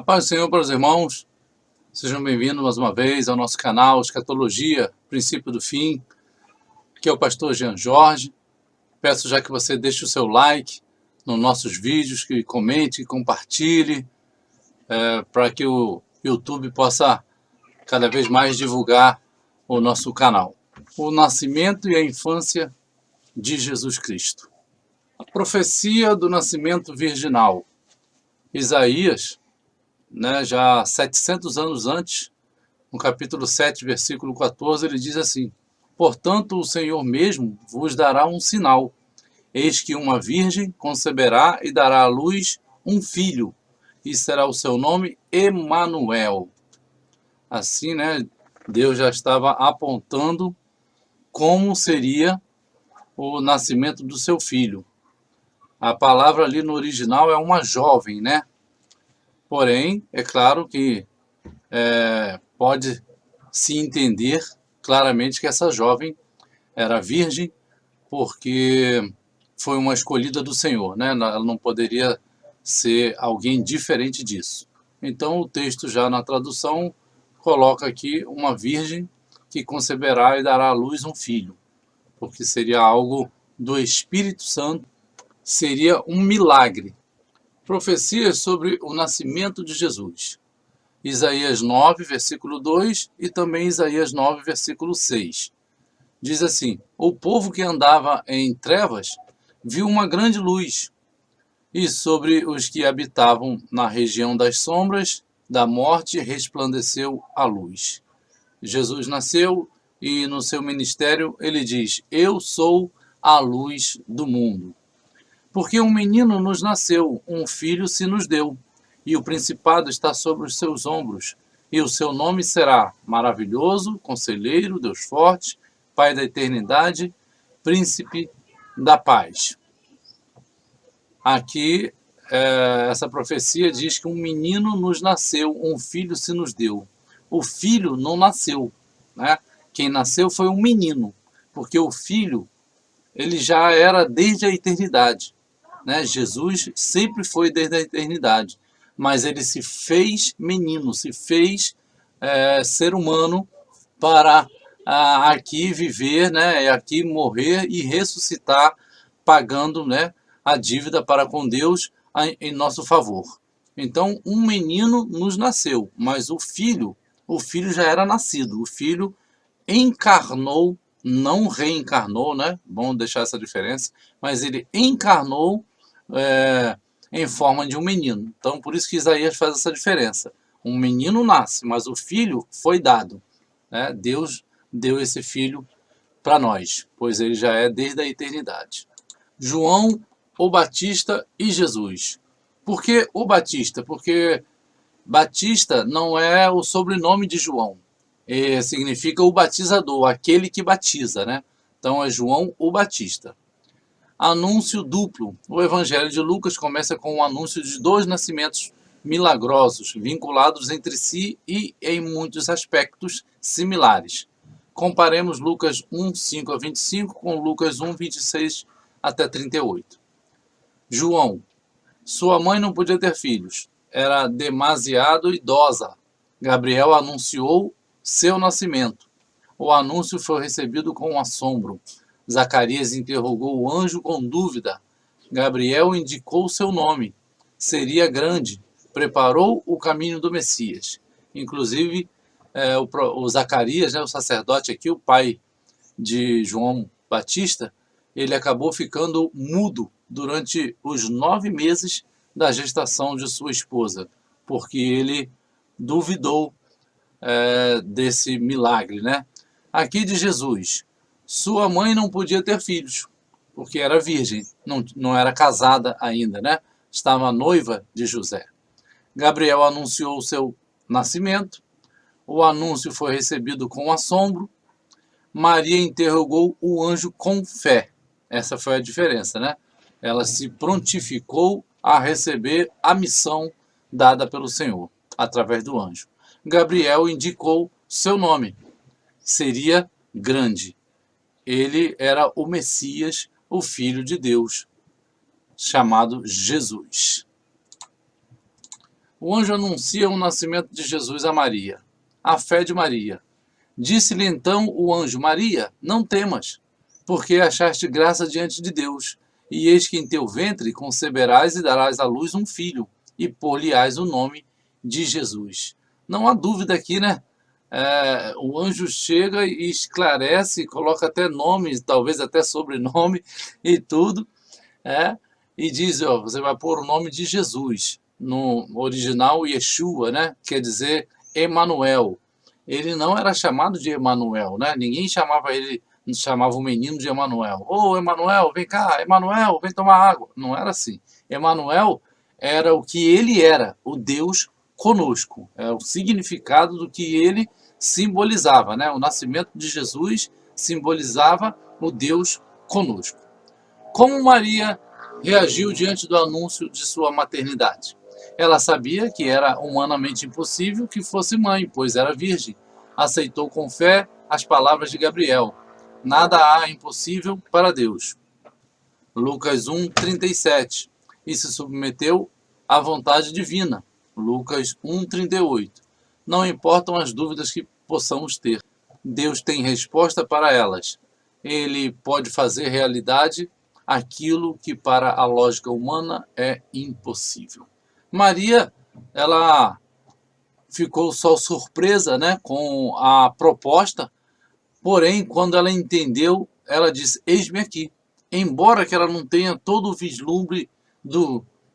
A paz do Senhor para os irmãos, sejam bem-vindos mais uma vez ao nosso canal Escatologia, Princípio do Fim. Aqui é o pastor Jean Jorge. Peço já que você deixe o seu like nos nossos vídeos, que comente, que compartilhe, para que o YouTube possa cada vez mais divulgar o nosso canal. O nascimento e a infância de Jesus Cristo. A profecia do nascimento virginal. Isaías, já 700 anos antes, no capítulo 7, versículo 14, ele diz assim: portanto, o Senhor mesmo vos dará um sinal. Eis que uma virgem conceberá e dará à luz um filho, e será o seu nome Emanuel. Assim, Deus já estava apontando como seria o nascimento do seu filho. A palavra ali no original é uma jovem, Porém, é claro que pode se entender claramente que essa jovem era virgem, porque foi uma escolhida do Senhor, Ela não poderia ser alguém diferente disso. Então o texto já na tradução coloca aqui uma virgem que conceberá e dará à luz um filho, porque seria algo do Espírito Santo, seria um milagre. Profecias sobre o nascimento de Jesus. Isaías 9, versículo 2 e também Isaías 9, versículo 6. Diz assim: o povo que andava em trevas viu uma grande luz, e sobre os que habitavam na região das sombras da morte resplandeceu a luz. Jesus nasceu e no seu ministério ele diz: eu sou a luz do mundo. Porque um menino nos nasceu, um filho se nos deu, e o principado está sobre os seus ombros, e o seu nome será Maravilhoso, Conselheiro, Deus Forte, Pai da Eternidade, Príncipe da Paz. Aqui, essa profecia diz que um menino nos nasceu, um filho se nos deu. O filho não nasceu, Quem nasceu foi um menino, porque o filho, ele já era desde a eternidade. Jesus sempre foi desde a eternidade, mas ele se fez menino, se fez ser humano para aqui viver, aqui morrer e ressuscitar, pagando a dívida para com Deus em nosso favor. Então, um menino nos nasceu, mas o filho já era nascido, o filho encarnou, não reencarnou, Bom deixar essa diferença, mas ele encarnou em forma de um menino. Então, por isso que Isaías faz essa diferença. Um menino nasce, mas o filho foi dado. Deus deu esse filho para nós, pois ele já é desde a eternidade. João, o Batista e Jesus. Por que o Batista? Porque Batista não é o sobrenome de João. Significa o batizador, aquele que batiza, Então é João o Batista. Anúncio duplo. O Evangelho de Lucas começa com o anúncio de dois nascimentos milagrosos, vinculados entre si e em muitos aspectos similares. Comparemos Lucas 1, 5 a 25 com Lucas 1, 26 até 38. João. Sua mãe não podia ter filhos. Era demasiado idosa. Gabriel anunciou seu nascimento. O anúncio foi recebido com assombro. Zacarias interrogou o anjo com dúvida. Gabriel indicou seu nome. Seria grande. Preparou o caminho do Messias. Inclusive, o Zacarias, o sacerdote aqui, o pai de João Batista, ele acabou ficando mudo durante os 9 meses da gestação de sua esposa, porque ele duvidou desse milagre, Aqui de Jesus. Sua mãe não podia ter filhos, porque era virgem, não era casada ainda, Estava noiva de José. Gabriel anunciou o seu nascimento. O anúncio foi recebido com assombro. Maria interrogou o anjo com fé. Essa foi a diferença, Ela se prontificou a receber a missão dada pelo Senhor, através do anjo. Gabriel indicou seu nome. Seria grande. Ele era o Messias, o Filho de Deus, chamado Jesus. O anjo anuncia o nascimento de Jesus a Maria. A fé de Maria. Disse-lhe então o anjo: Maria, não temas, porque achaste graça diante de Deus. E eis que em teu ventre conceberás e darás à luz um filho, e pôr-lhe-ás o nome de Jesus. Não há dúvida aqui, né? O anjo chega e esclarece, coloca até nome, talvez até sobrenome e tudo, é, e diz, ó, você vai pôr o nome de Jesus. No original, Yeshua, né? Quer dizer Emanuel. Ele não era chamado de Emanuel, né? Ninguém chamava ele, chamava o menino de Emanuel. Ô, Emanuel, vem cá, Emanuel, vem tomar água. Não era assim. Emanuel era o que ele era, o Deus conosco. É o significado do que ele simbolizava, né? O nascimento de Jesus simbolizava o Deus conosco. Como Maria reagiu diante do anúncio de sua maternidade? Ela sabia que era humanamente impossível que fosse mãe, pois era virgem. Aceitou com fé as palavras de Gabriel. Nada há impossível para Deus. Lucas 1:37. E se submeteu à vontade divina. Lucas 1:38. Não importam as dúvidas que possamos ter. Deus tem resposta para elas. Ele pode fazer realidade aquilo que para a lógica humana é impossível. Maria, ela ficou só surpresa, né, com a proposta, porém, quando ela entendeu, ela disse, eis-me aqui. Embora que ela não tenha todo o vislumbre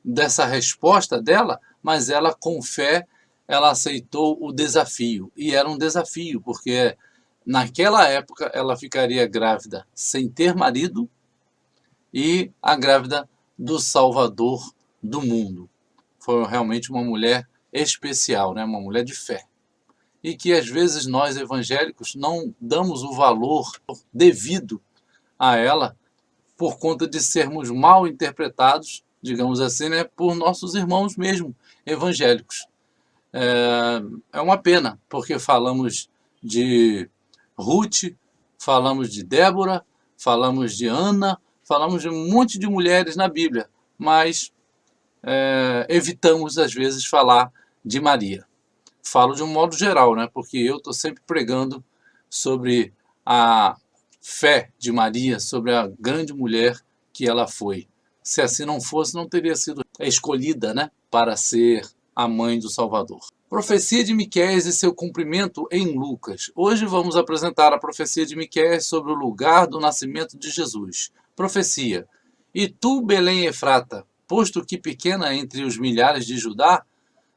dessa resposta dela, mas ela, com fé, ela aceitou o desafio. E era um desafio, porque naquela época ela ficaria grávida sem ter marido e a grávida do Salvador do mundo. Foi realmente uma mulher especial, né? Uma mulher de fé. E que às vezes nós evangélicos não damos o valor devido a ela por conta de sermos mal interpretados, digamos assim, né, por nossos irmãos mesmo evangélicos. É uma pena, porque falamos de Ruth, falamos de Débora, falamos de Ana, falamos de um monte de mulheres na Bíblia, mas evitamos às vezes falar de Maria. Falo de um modo geral, né? Porque eu estou sempre pregando sobre a fé de Maria, sobre a grande mulher que ela foi. Se assim não fosse, não teria sido escolhida, né, para ser a mãe do Salvador. Profecia de Miqueias e seu cumprimento em Lucas. Hoje vamos apresentar a profecia de Miqueias sobre o lugar do nascimento de Jesus. Profecia. E tu, Belém Efrata, posto que pequena entre os milhares de Judá,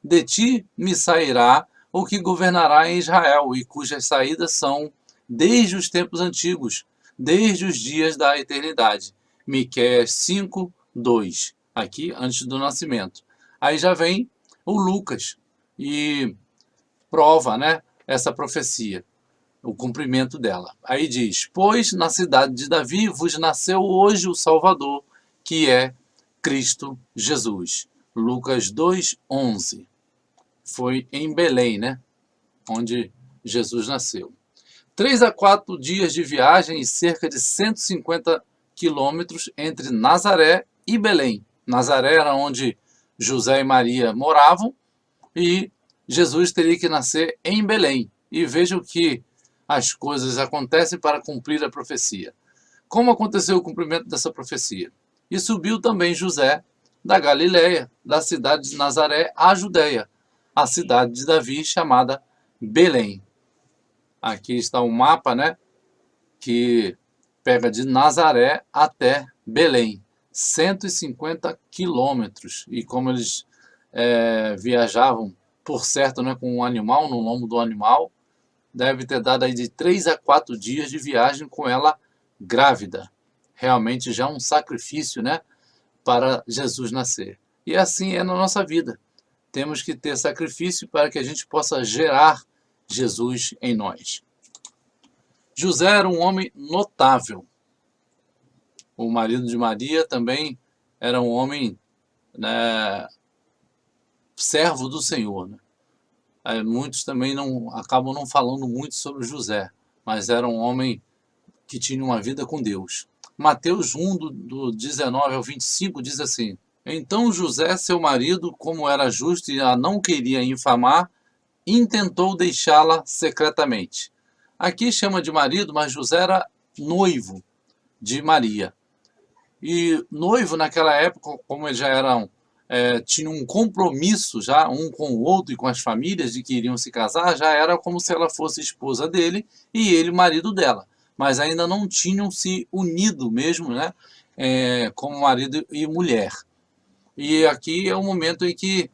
de ti me sairá o que governará em Israel, e cujas saídas são desde os tempos antigos, desde os dias da eternidade. Miqueias 5:2, aqui antes do nascimento. Aí já vem o Lucas e prova, né, essa profecia, o cumprimento dela. Aí diz, pois na cidade de Davi vos nasceu hoje o Salvador, que é Cristo Jesus. Lucas 2:11. Foi em Belém, né, onde Jesus nasceu. 3 a 4 dias de viagem e cerca de 150 quilômetros entre Nazaré e Belém. Nazaré era onde José e Maria moravam e Jesus teria que nascer em Belém. E vejam que as coisas acontecem para cumprir a profecia. Como aconteceu o cumprimento dessa profecia? E subiu também José da Galiléia, da cidade de Nazaré, à Judéia, a cidade de Davi, chamada Belém. Aqui está o mapa, né, que pega de Nazaré até Belém, 150 quilômetros. E como eles viajavam, por certo, né, com um animal, no lombo do animal, deve ter dado aí de 3 a 4 dias de viagem com ela grávida. Realmente já um sacrifício, né, para Jesus nascer. E assim é na nossa vida. Temos que ter sacrifício para que a gente possa gerar Jesus em nós. José era um homem notável. O marido de Maria também era um homem, né, servo do Senhor. Né? Muitos também acabam não falando muito sobre José, mas era um homem que tinha uma vida com Deus. Mateus 1, do 19 ao 25, diz assim, Então José, seu marido, como era justo e a não queria infamar, intentou deixá-la secretamente. Aqui chama de marido, mas José era noivo de Maria. E noivo naquela época, como eles já eram, tinham um compromisso já um com o outro e com as famílias de que iriam se casar, já era como se ela fosse esposa dele e ele marido dela. Mas ainda não tinham se unido mesmo, né? Como marido e mulher. E aqui é o momento em que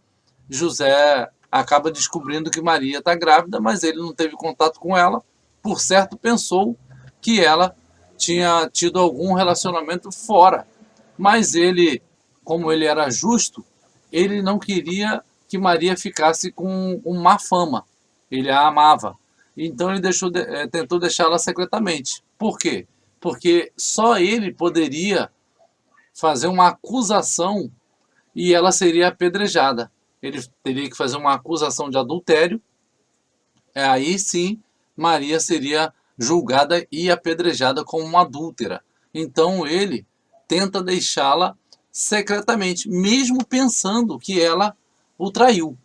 José acaba descobrindo que Maria está grávida, mas ele não teve contato com ela. Por certo, pensou que ela tinha tido algum relacionamento fora. Mas ele, como ele era justo, ele não queria que Maria ficasse com má fama. Ele a amava. Então ele tentou deixá-la secretamente. Por quê? Porque só ele poderia fazer uma acusação e ela seria apedrejada. Ele teria que fazer uma acusação de adultério, aí sim Maria seria julgada e apedrejada como uma adúltera. Então ele tenta deixá-la secretamente, mesmo pensando que ela o traiu.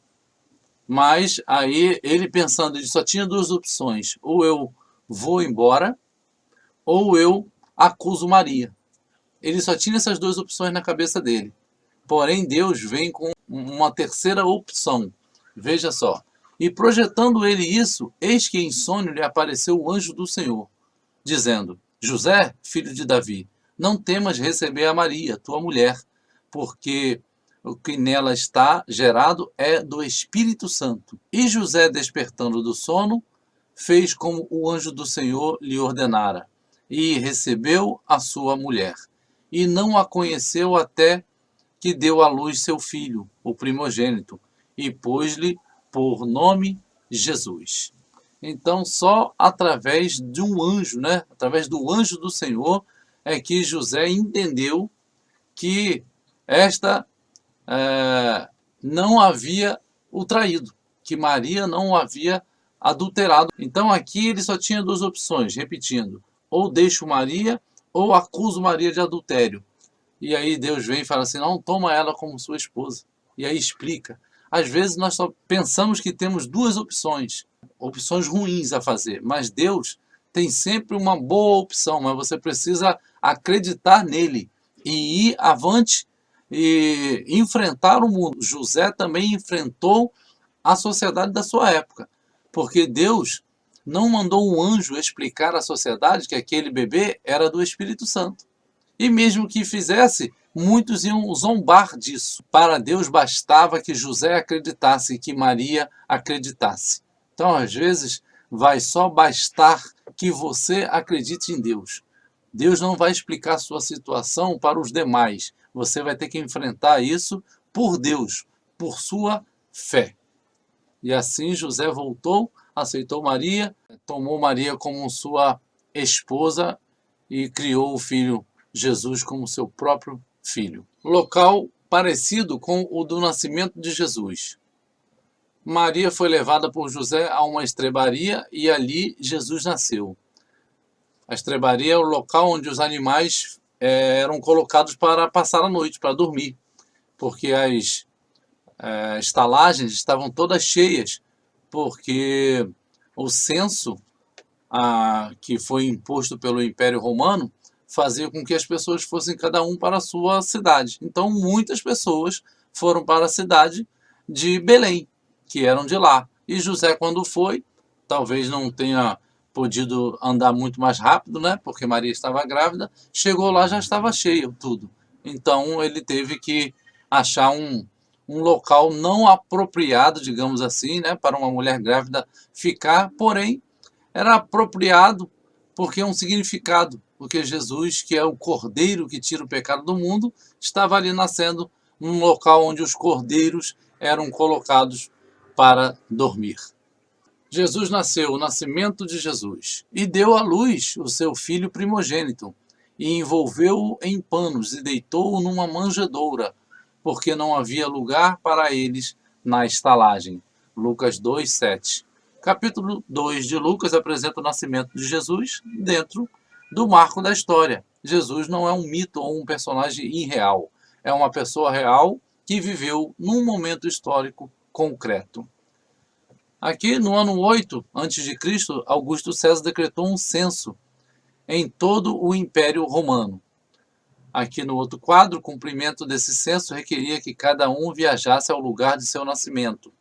Mas aí ele pensando, ele só tinha duas opções: ou eu vou embora, ou eu acuso Maria. Ele só tinha essas duas opções na cabeça dele. Porém, Deus vem com uma terceira opção. Veja só. E projetando ele isso, eis que em sonho lhe apareceu o anjo do Senhor, dizendo: José, filho de Davi, não temas receber a Maria, tua mulher, porque o que nela está gerado é do Espírito Santo. E José, despertando do sono, fez como o anjo do Senhor lhe ordenara, e recebeu a sua mulher. E não a conheceu até que deu à luz seu filho, o primogênito, e pôs-lhe por nome Jesus. Então, só através de um anjo, né? Através do anjo do Senhor, é que José entendeu que esta não havia o traído, que Maria não o havia adulterado. Então, aqui ele só tinha duas opções, repetindo: ou deixo Maria, ou acuso Maria de adultério. E aí Deus vem e fala assim: não, toma ela como sua esposa. E aí explica. Às vezes nós só pensamos que temos duas opções, opções ruins a fazer, mas Deus tem sempre uma boa opção, mas você precisa acreditar nele e ir avante e enfrentar o mundo. José também enfrentou a sociedade da sua época, porque Deus não mandou um anjo explicar à sociedade que aquele bebê era do Espírito Santo. E mesmo que fizesse, muitos iam zombar disso. Para Deus bastava que José acreditasse e que Maria acreditasse. Então, às vezes, vai só bastar que você acredite em Deus. Deus não vai explicar sua situação para os demais. Você vai ter que enfrentar isso por Deus, por sua fé. E assim José voltou, aceitou Maria, tomou Maria como sua esposa e criou o filho Jesus como seu próprio filho. Local parecido com o do nascimento de Jesus. Maria foi levada por José a uma estrebaria e ali Jesus nasceu. A estrebaria é o local onde os animais eram colocados para passar a noite, para dormir, porque as estalagens estavam todas cheias, porque o censo que foi imposto pelo Império Romano fazia com que as pessoas fossem cada um para a sua cidade. Então muitas pessoas foram para a cidade de Belém, que eram de lá. E José, quando foi, talvez não tenha podido andar muito mais rápido, né? Porque Maria estava grávida, chegou lá, já estava cheio tudo. Então ele teve que achar um local não apropriado, digamos assim, né, para uma mulher grávida ficar, porém era apropriado porque é um significado, porque Jesus, que é o cordeiro que tira o pecado do mundo, estava ali nascendo num local onde os cordeiros eram colocados para dormir. Jesus nasceu, o nascimento de Jesus, e deu à luz o seu filho primogênito, e envolveu-o em panos e deitou-o numa manjedoura, porque não havia lugar para eles na estalagem. Lucas 2:7. Capítulo 2 de Lucas apresenta o nascimento de Jesus dentro do marco da história. Jesus não é um mito ou um personagem irreal. é uma pessoa real que viveu num momento histórico concreto. Aqui no ano 8 a.C., Augusto César decretou um censo em todo o Império Romano. Aqui no outro quadro, o cumprimento desse censo requeria que cada um viajasse ao lugar de seu nascimento.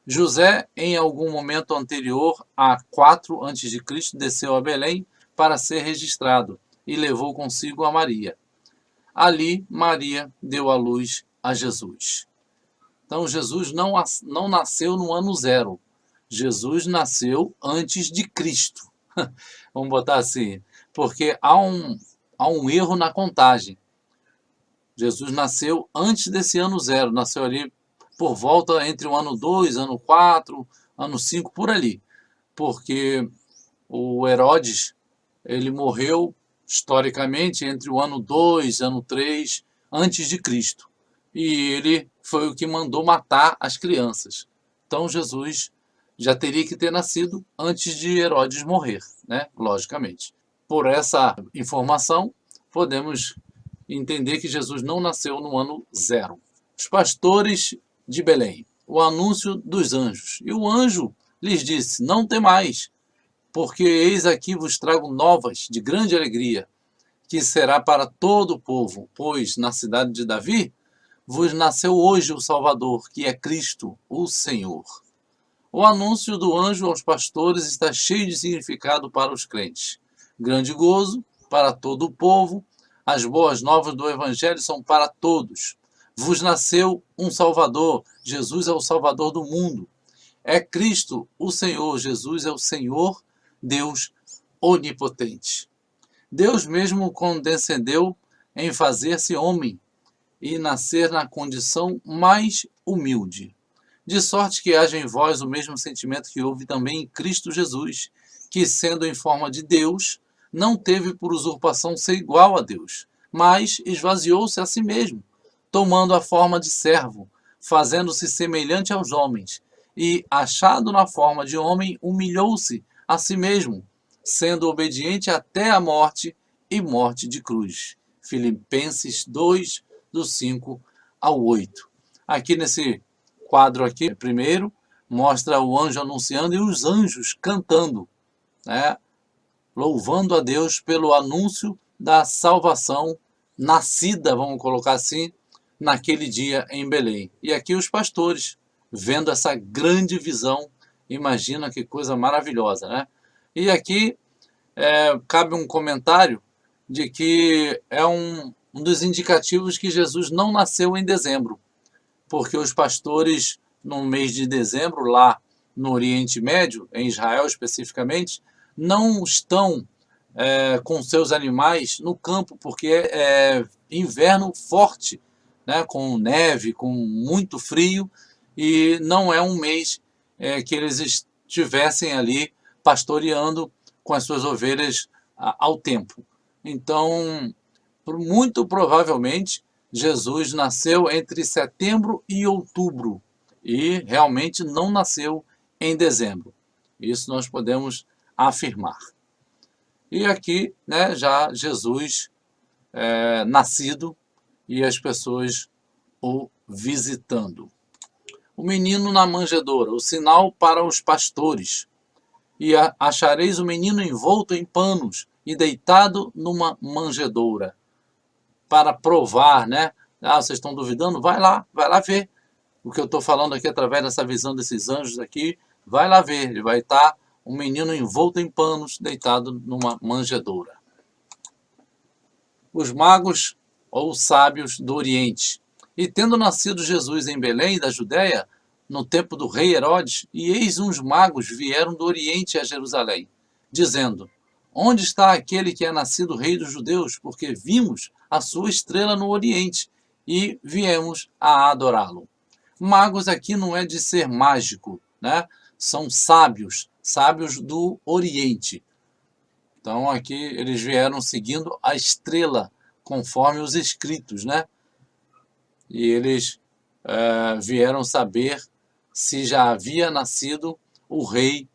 José, em algum momento anterior a 4 a.C., desceu a Belém para ser registrado e levou consigo a Maria. Ali, Maria deu à luz a Jesus. Então, Jesus não nasceu no ano 0. Jesus nasceu antes de Cristo. Vamos botar assim, porque há um erro na contagem. Jesus nasceu antes desse ano 0, nasceu ali por volta entre o ano 2, ano 4, ano 5, por ali. Porque o Herodes, ele morreu historicamente entre o ano 2, ano 3, antes de Cristo. E ele foi o que mandou matar as crianças. Então Jesus já teria que ter nascido antes de Herodes morrer, né? Logicamente. Por essa informação, podemos entender que Jesus não nasceu no ano 0. Os pastores de Belém, o anúncio dos anjos. E o anjo lhes disse: não temais, porque eis aqui vos trago novas de grande alegria, que será para todo o povo, pois na cidade de Davi vos nasceu hoje o Salvador, que é Cristo, o Senhor. O anúncio do anjo aos pastores está cheio de significado para os crentes. Grande gozo para todo o povo. As boas novas do Evangelho são para todos. Vos nasceu um Salvador. Jesus é o Salvador do mundo. É Cristo, o Senhor. Jesus é o Senhor, Deus onipotente. Deus mesmo condescendeu em fazer-se homem e nascer na condição mais humilde. De sorte que haja em vós o mesmo sentimento que houve também em Cristo Jesus, que, sendo em forma de Deus, não teve por usurpação ser igual a Deus, mas esvaziou-se a si mesmo, tomando a forma de servo, fazendo-se semelhante aos homens, e, achado na forma de homem, humilhou-se a si mesmo, sendo obediente até a morte e morte de cruz. Filipenses 2, do 5 ao 8. Aqui nesse quadro aqui, primeiro, mostra o anjo anunciando e os anjos cantando, né? Louvando a Deus pelo anúncio da salvação nascida, vamos colocar assim, naquele dia em Belém. E aqui os pastores, vendo essa grande visão, imagina que coisa maravilhosa, né? E aqui cabe um comentário de que é um dos indicativos que Jesus não nasceu em dezembro, porque os pastores, no mês de dezembro, lá no Oriente Médio, em Israel especificamente, não estão com seus animais no campo, porque é inverno forte, né, com neve, com muito frio, e não é um mês que eles estivessem ali pastoreando com as suas ovelhas ao tempo. Então, muito provavelmente, Jesus nasceu entre setembro e outubro e realmente não nasceu em dezembro. Isso nós podemos afirmar. E aqui, né, já Jesus nascido e as pessoas o visitando. O menino na manjedoura, o sinal para os pastores. E achareis o menino envolto em panos e deitado numa manjedoura. Para provar, né? Ah, vocês estão duvidando? Vai lá ver. O que eu estou falando aqui através dessa visão desses anjos aqui, vai lá ver. Ele vai estar um menino envolto em panos, deitado numa manjedoura. Os magos ou sábios do Oriente. E tendo nascido Jesus em Belém, da Judéia, no tempo do rei Herodes, e eis uns magos vieram do Oriente a Jerusalém, dizendo: onde está aquele que é nascido rei dos judeus? Porque vimos a sua estrela no Oriente e viemos a adorá-lo. Magos aqui não é de ser mágico, né? São sábios, sábios do Oriente. Então aqui eles vieram seguindo a estrela, conforme os escritos, né? E eles vieram saber se já havia nascido o rei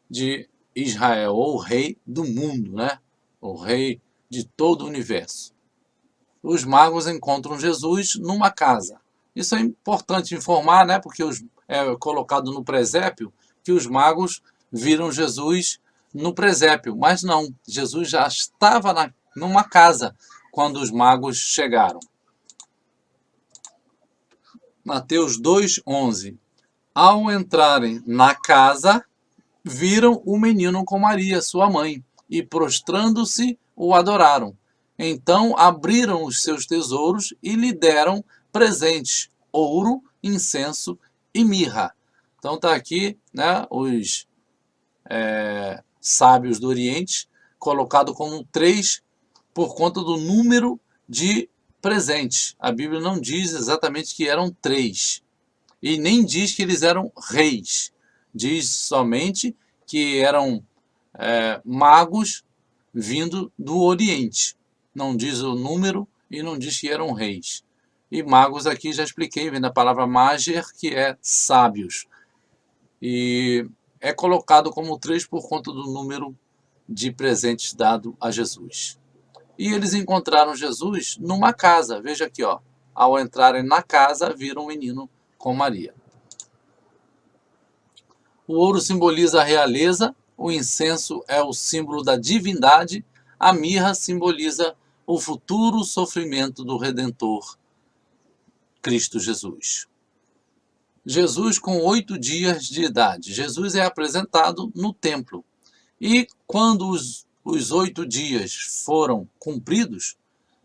de Israel, ou o rei do mundo, né? O rei de todo o universo. os magos encontram Jesus numa casa. Isso é importante informar, né? Porque é colocado no presépio que os magos viram Jesus no presépio. Mas não, Jesus já estava numa casa quando os magos chegaram. Mateus 2:11. Ao entrarem na casa, viram o menino com Maria, sua mãe, e prostrando-se, o adoraram. Então abriram os seus tesouros e lhe deram presentes, ouro, incenso e mirra. Então está aqui, né, os sábios do Oriente, colocado como 3 por conta do número de presentes. A Bíblia não diz exatamente que eram 3. E nem diz que eles eram reis. Diz somente que eram magos vindo do Oriente. Não diz o número e não diz que eram reis. E magos aqui já expliquei, vem da palavra mager, que é sábios. E é colocado como 3 por conta do número de presentes dado a Jesus. E eles encontraram Jesus numa casa. Veja aqui, ó. Ao entrarem na casa, viram um menino com Maria. O ouro simboliza a realeza, o incenso é o símbolo da divindade, a mirra simboliza o futuro sofrimento do Redentor, Cristo Jesus. Jesus com 8 dias de idade. Jesus é apresentado no templo. E quando os 8 dias foram cumpridos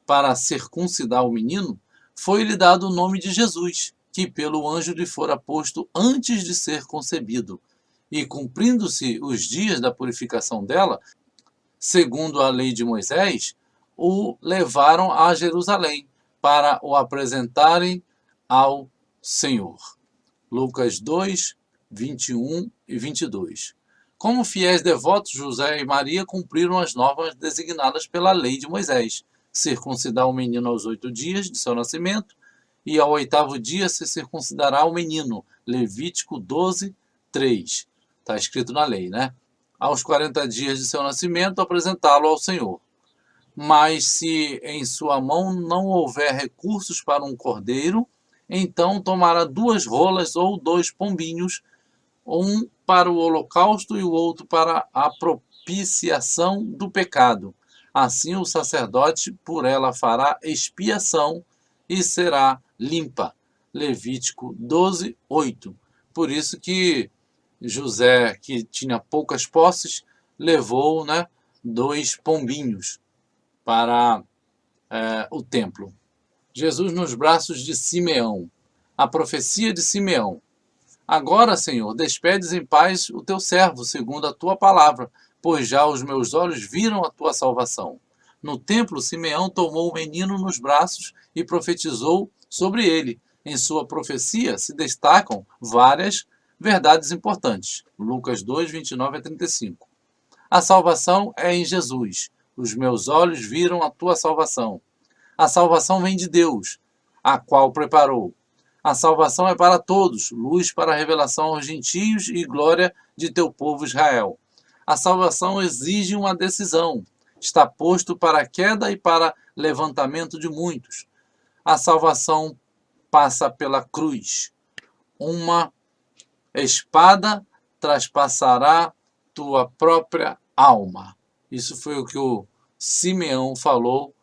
para circuncidar o menino, foi-lhe dado o nome de Jesus, que pelo anjo lhe fora posto antes de ser concebido. E cumprindo-se os dias da purificação dela, segundo a lei de Moisés, o levaram a Jerusalém para o apresentarem ao Senhor. Lucas 2, 21 e 22. Como fiéis devotos, José e Maria cumpriram as normas designadas pela lei de Moisés: circuncidar o menino aos 8 dias de seu nascimento, e ao 8º dia se circuncidará o menino. Levítico 12, 3. Está escrito na lei, né? Aos 40 dias de seu nascimento, apresentá-lo ao Senhor. Mas se em sua mão não houver recursos para um cordeiro, então tomará 2 rolas ou 2 pombinhos, um para o holocausto e o outro para a propiciação do pecado. Assim o sacerdote por ela fará expiação e será limpa. Levítico 12, 8. Por isso que José, que tinha poucas posses, levou, né, 2 pombinhos para o templo. Jesus nos braços de Simeão. A profecia de Simeão. Agora, Senhor, despedes em paz o teu servo, segundo a tua palavra, pois já os meus olhos viram a tua salvação. No templo, Simeão tomou o menino nos braços e profetizou sobre ele. Em sua profecia se destacam várias verdades importantes. Lucas 2, 29 a 35. A salvação é em Jesus. Os meus olhos viram a tua salvação. A salvação vem de Deus, a qual preparou. A salvação é para todos, luz para a revelação aos gentios e glória de teu povo Israel. A salvação exige uma decisão. Está posto para a queda e para levantamento de muitos. A salvação passa pela cruz. Uma espada traspassará tua própria alma. Isso foi o que o Simeão falou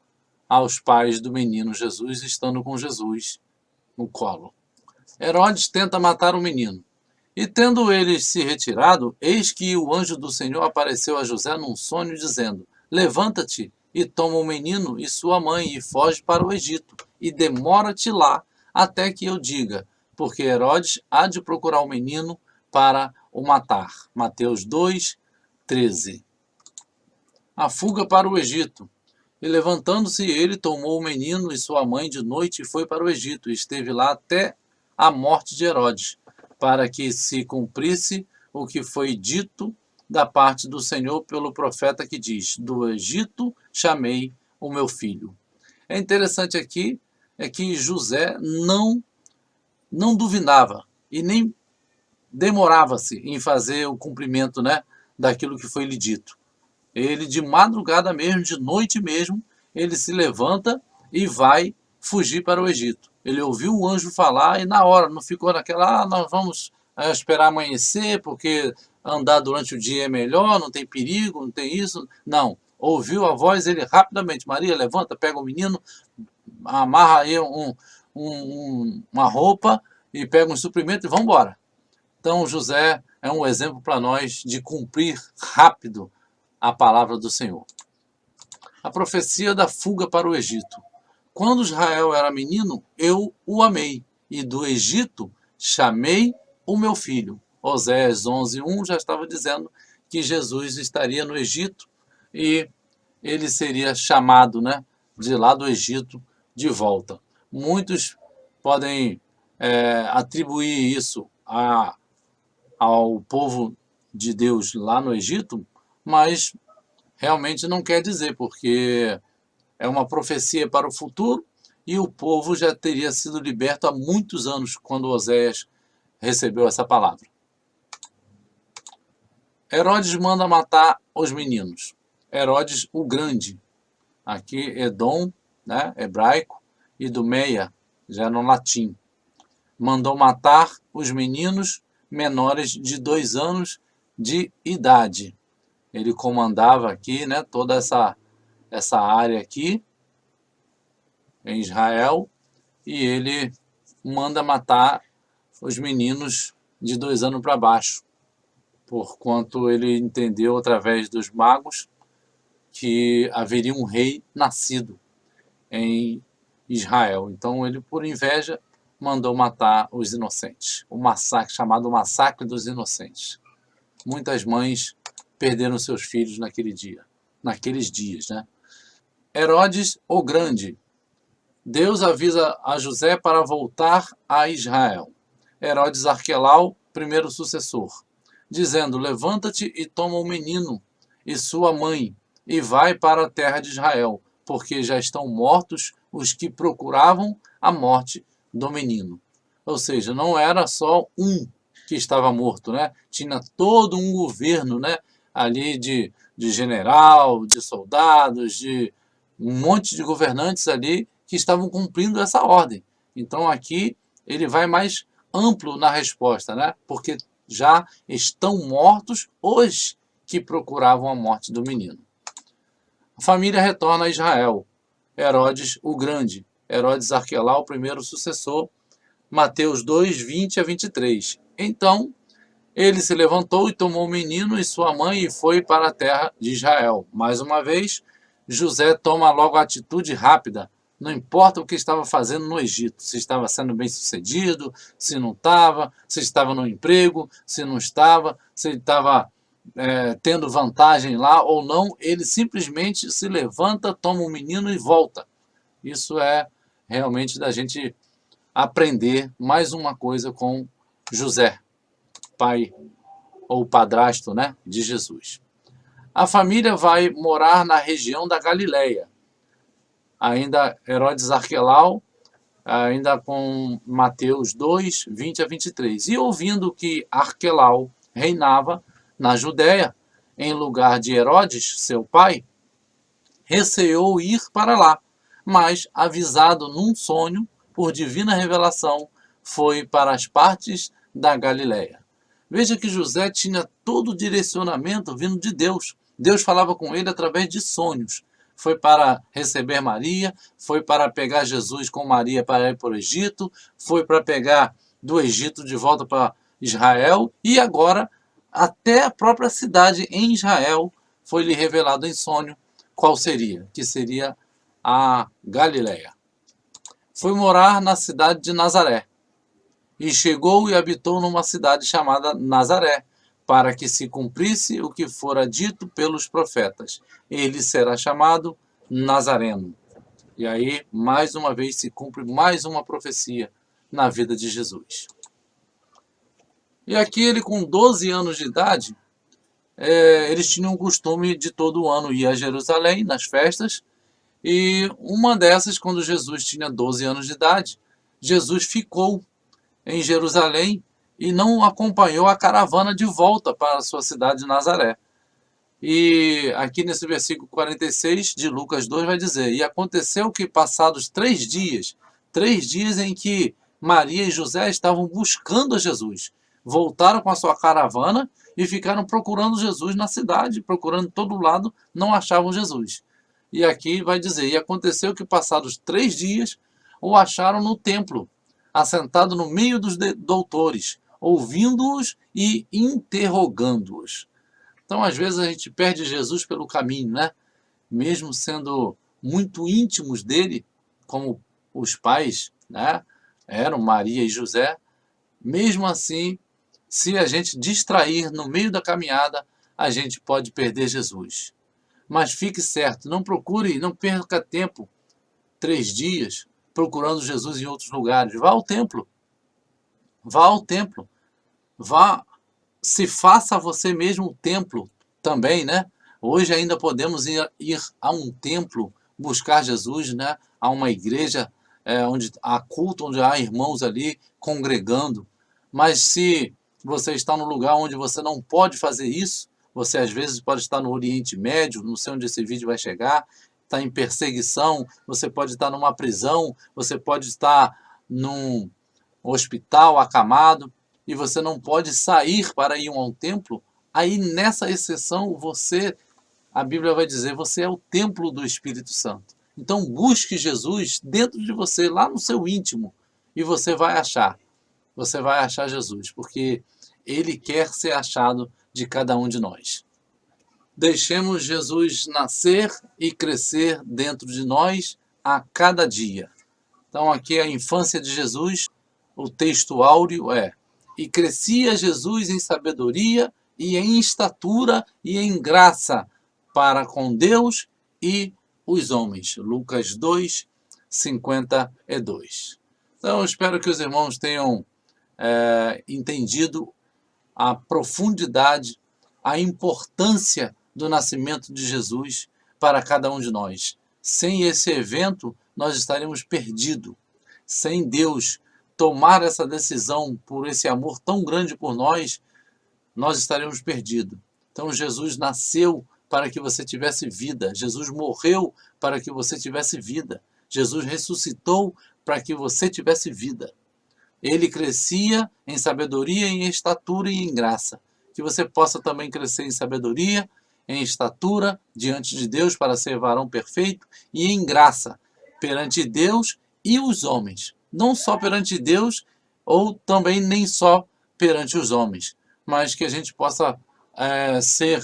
aos pais do menino Jesus, estando com Jesus no colo. Herodes tenta matar o menino. E tendo eles se retirado, eis que o anjo do Senhor apareceu a José num sonho, dizendo: levanta-te e toma o menino e sua mãe e foge para o Egito, e demora-te lá até que eu diga, porque Herodes há de procurar o menino para o matar. Mateus 2, 13. A fuga para o Egito. E levantando-se ele, tomou o menino e sua mãe de noite e foi para o Egito, e esteve lá até a morte de Herodes, para que se cumprisse o que foi dito da parte do Senhor pelo profeta que diz: do Egito chamei o meu filho. É interessante aqui é que José não duvidava e nem demorava-se em fazer o cumprimento, né, daquilo que foi lhe dito. Ele, de madrugada mesmo, de noite mesmo, ele se levanta e vai fugir para o Egito. Ele ouviu o anjo falar e na hora, não ficou naquela, nós vamos esperar amanhecer porque andar durante o dia é melhor, não tem perigo, não tem isso. Não, ouviu a voz, ele rapidamente, Maria, levanta, pega o menino, amarra aí uma roupa e pega um suprimento e vamos embora. Então José é um exemplo para nós de cumprir rápido a palavra do Senhor. A profecia da fuga para o Egito. Quando Israel era menino, eu o amei, e do Egito chamei o meu filho. Oséias 11:1 já estava dizendo que Jesus estaria no Egito e ele seria chamado, né, de lá do Egito de volta. Muitos podem atribuir isso ao povo de Deus lá no Egito, mas realmente não quer dizer, porque é uma profecia para o futuro e o povo já teria sido liberto há muitos anos quando Oséias recebeu essa palavra. Herodes manda matar os meninos. Herodes o Grande, aqui Edom, né, hebraico, e Dumeia, já no latim. Mandou matar os meninos menores de 2 anos de idade. Ele comandava aqui, né, toda essa área aqui em Israel, e ele manda matar os meninos de 2 anos para baixo, porquanto ele entendeu através dos magos que haveria um rei nascido em Israel. Então ele, por inveja, mandou matar os inocentes. O massacre, chamado Massacre dos Inocentes. Muitas mães perderam seus filhos naqueles dias, né? Herodes o Grande. Deus avisa a José para voltar a Israel. Herodes Arquelau, primeiro sucessor, dizendo: levanta-te e toma o menino e sua mãe, e vai para a terra de Israel, porque já estão mortos os que procuravam a morte do menino. Ou seja, não era só um que estava morto, né? Tinha todo um governo, né, ali de general, de soldados, de um monte de governantes ali que estavam cumprindo essa ordem. Então aqui ele vai mais amplo na resposta, né? Porque já estão mortos os que procuravam a morte do menino. A família retorna a Israel. Herodes o Grande. Herodes Arquelau, o primeiro sucessor. Mateus 2, 20 a 23. Então ele se levantou e tomou o menino e sua mãe e foi para a terra de Israel. Mais uma vez, José toma logo a atitude rápida. Não importa o que estava fazendo no Egito, se estava sendo bem sucedido, se não estava, se estava no emprego, se não estava, se estava tendo vantagem lá ou não, ele simplesmente se levanta, toma o menino e volta. Isso é realmente da gente aprender mais uma coisa com José, pai ou padrasto, né, de Jesus. A família vai morar na região da Galileia. Ainda Herodes Arquelau, ainda com Mateus 2, 20 a 23. E ouvindo que Arquelau reinava na Judéia, em lugar de Herodes, seu pai, receou ir para lá, mas, avisado num sonho, por divina revelação, foi para as partes da Galileia. Veja que José tinha todo o direcionamento vindo de Deus. Deus falava com ele através de sonhos. Foi para receber Maria, foi para pegar Jesus com Maria para ir para o Egito, foi para pegar do Egito de volta para Israel e agora até a própria cidade em Israel foi-lhe revelado em sonho qual seria, que seria a Galileia. Foi morar na cidade de Nazaré. E chegou e habitou numa cidade chamada Nazaré, para que se cumprisse o que fora dito pelos profetas. Ele será chamado Nazareno. E aí, mais uma vez, se cumpre mais uma profecia na vida de Jesus. E aqui ele, com 12 anos de idade, eles tinham o costume de todo ano ir a Jerusalém, nas festas, e uma dessas, quando Jesus tinha 12 anos de idade, Jesus ficou em Jerusalém e não acompanhou a caravana de volta para a sua cidade de Nazaré. E aqui nesse versículo 46 de Lucas 2 vai dizer: e aconteceu que passados 3 dias em que Maria e José estavam buscando a Jesus, voltaram com a sua caravana e ficaram procurando Jesus na cidade, procurando todo lado, não achavam Jesus. E aqui vai dizer: e aconteceu que passados 3 dias o acharam no templo, assentado no meio dos doutores, ouvindo-os e interrogando-os. Então, às vezes, a gente perde Jesus pelo caminho, né? Mesmo sendo muito íntimos dele, como os pais, né? Eram Maria e José. Mesmo assim, se a gente distrair no meio da caminhada, a gente pode perder Jesus. Mas fique certo, não procure, não perca tempo, 3 dias, procurando Jesus em outros lugares. Vá ao templo. Vá ao templo. Vá, se faça a você mesmo o templo também, né? Hoje ainda podemos ir a um templo buscar Jesus, né? A uma igreja onde há culto, onde há irmãos ali congregando. Mas se você está num lugar onde você não pode fazer isso, você às vezes pode estar no Oriente Médio, não sei onde esse vídeo vai chegar, está em perseguição, você pode estar numa prisão, você pode estar num hospital acamado, e você não pode sair para ir a um templo, aí nessa exceção a Bíblia vai dizer, você é o templo do Espírito Santo. Então busque Jesus dentro de você, lá no seu íntimo, e você vai achar Jesus, porque Ele quer ser achado de cada um de nós. Deixemos Jesus nascer e crescer dentro de nós a cada dia. Então aqui é a infância de Jesus, o texto áureo é: e crescia Jesus em sabedoria e em estatura e em graça para com Deus e os homens. Lucas 2, 52. Então eu espero que os irmãos tenham entendido a profundidade, a importância do nascimento de Jesus para cada um de nós. Sem esse evento, nós estaremos perdidos. Sem Deus tomar essa decisão por esse amor tão grande por nós, nós estaremos perdidos. Então Jesus nasceu para que você tivesse vida. Jesus morreu para que você tivesse vida. Jesus ressuscitou para que você tivesse vida. Ele crescia em sabedoria, em estatura e em graça. Que você possa também crescer em sabedoria, em estatura diante de Deus para ser varão perfeito e em graça perante Deus e os homens. Não só perante Deus ou também nem só perante os homens, mas que a gente possa ser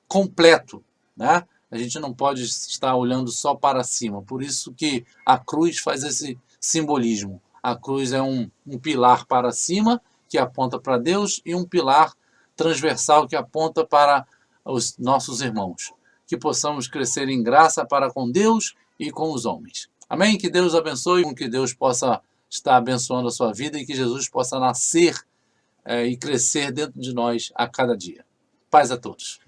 completo, né? A gente não pode estar olhando só para cima. Por isso que a cruz faz esse simbolismo. A cruz é um pilar para cima, que aponta para Deus, e um pilar transversal que aponta para os nossos irmãos. Que possamos crescer em graça para com Deus e com os homens. Amém? Que Deus abençoe, que Deus possa estar abençoando a sua vida e que Jesus possa nascer e crescer dentro de nós a cada dia. Paz a todos.